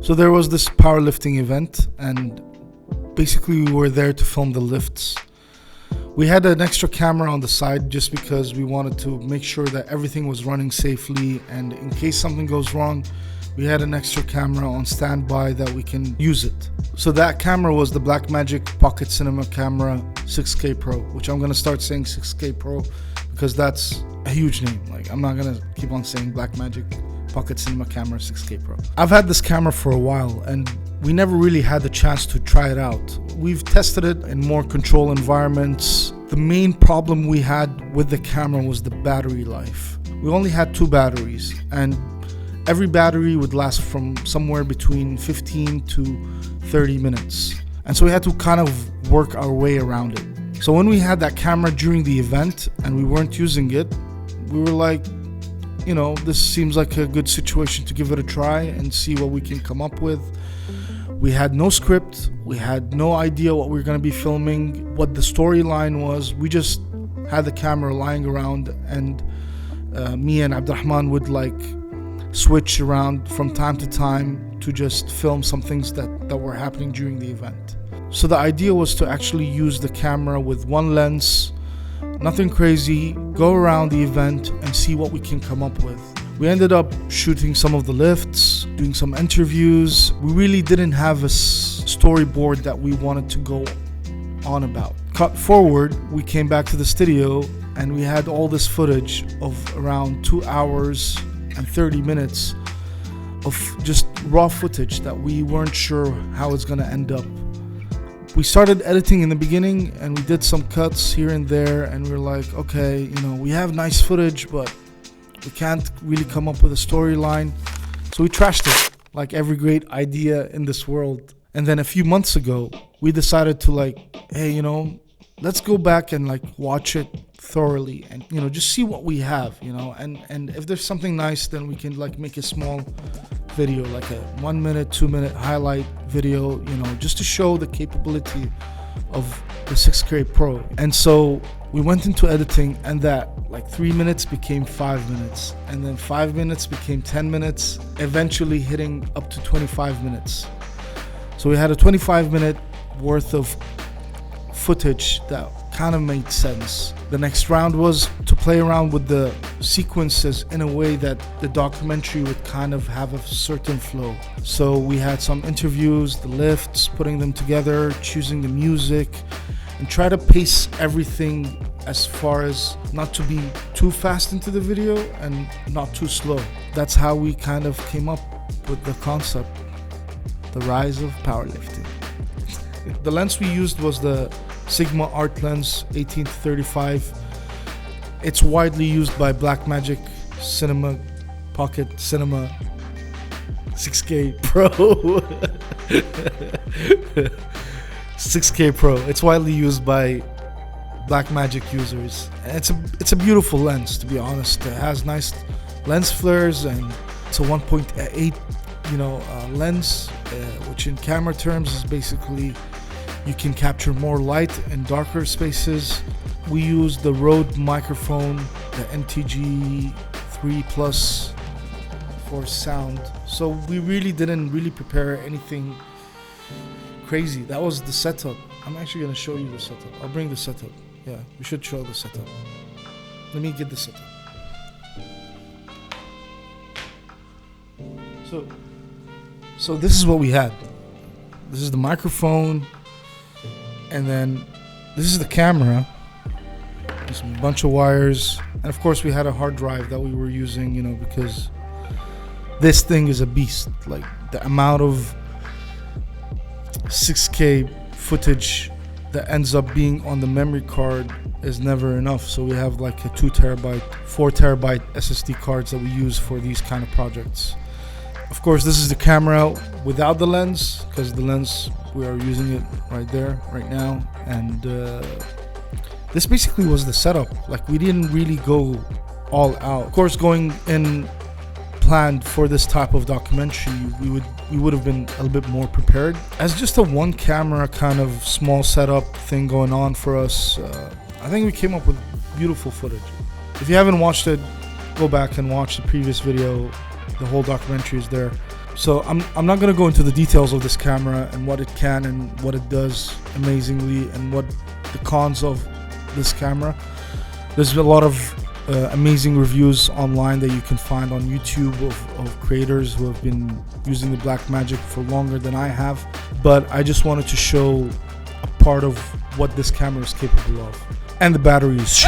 So there was this powerlifting event, and basically we were there to film the lifts. We had an extra camera on the side just because we wanted to make sure that everything was running safely, and in case something goes wrong, we had an extra camera on standby that we can use it. So that camera was the Blackmagic Pocket Cinema Camera 6K Pro, which I'm gonna start saying 6K Pro because that's a huge name. Like, I'm not gonna keep on saying Blackmagic Pocket Cinema Camera 6K Pro. I've had this camera for a while, and we never really had the chance to try it out. We've tested it in more controlled environments. The main problem we had with the camera was the battery life. We only had 2 batteries, and every battery would last from somewhere between 15 to 30 minutes. And so we had to kind of work our way around it. So when we had that camera during the event and we weren't using it, we were like, you know, this seems like a good situation to give it a try and see what we can come up with. We had no script, we had no idea what we were going to be filming, what the storyline was. We just had the camera lying around, and me and Abdurrahman would like switch around from time to time to just film some things that were happening during the event. So the idea was to actually use the camera with one lens, nothing crazy, go around the event and see what we can come up with. We ended up shooting some of the lifts, doing some interviews. We really didn't have a storyboard that we wanted to go on about. Cut forward, we came back to the studio and we had all this footage of around 2 hours and 30 minutes of just raw footage that we weren't sure how it's gonna end up. We started editing in the beginning and we did some cuts here and there, and we were like, okay, you know, we have nice footage, but we can't really come up with a storyline. So we trashed it, like every great idea in this world. And then a few months ago, we decided to like, hey, you know, let's go back and like watch it thoroughly and, you know, just see what we have, you know, and if there's something nice, then we can like make a small video, like a 1 minute, 2 minute highlight video, you know, just to show the capability of the 6K Pro. And so we went into editing, and that like 3 minutes became 5 minutes, and then 5 minutes became 10 minutes, eventually hitting up to 25 minutes. So we had a 25-minute worth of footage that kind of made sense. The next round was to play around with the sequences in a way that the documentary would kind of have a certain flow. So we had some interviews, the lifts, putting them together, choosing the music, and try to pace everything as far as not to be too fast into the video and not too slow. That's how we kind of came up with the concept, the rise of powerlifting. The lens we used was the Sigma Art Lens 18-35. It's widely used by Blackmagic Cinema Pocket Cinema 6K Pro. 6K Pro. It's widely used by Blackmagic users. And it's a beautiful lens, to be honest. It has nice lens flares, and it's a 1.8 lens, which in camera terms is basically you can capture more light in darker spaces. We use the Rode microphone, the NTG 3 Plus for sound. So we really didn't prepare anything crazy. That was the setup. I'm actually gonna show you the setup. I'll bring the setup. Yeah, we should show the setup. Let me get the setup. So this is what we had. This is the microphone, and then this is the camera. There's a bunch of wires, and of course we had a hard drive that we were using, because this thing is a beast. Like, the amount of 6K footage that ends up being on the memory card is never enough. So we have like a 2 terabyte, 4 terabyte SSD cards that we use for these kind of projects. Of course, this is the camera without the lens, because the lens, we are using it right there, right now. And this basically was the setup. Like, we didn't really go all out. Of course, going in planned for this type of documentary, we would have been a little bit more prepared. As just a one camera kind of small setup thing going on for us, I think we came up with beautiful footage. If you haven't watched it, go back and watch the previous video. The whole documentary is there. So I'm not gonna go into the details of this camera and what it can and what it does amazingly and what the cons of this camera. There's a lot of amazing reviews online that you can find on YouTube of creators who have been using the Blackmagic for longer than I have. But I just wanted to show a part of what this camera is capable of. And the battery is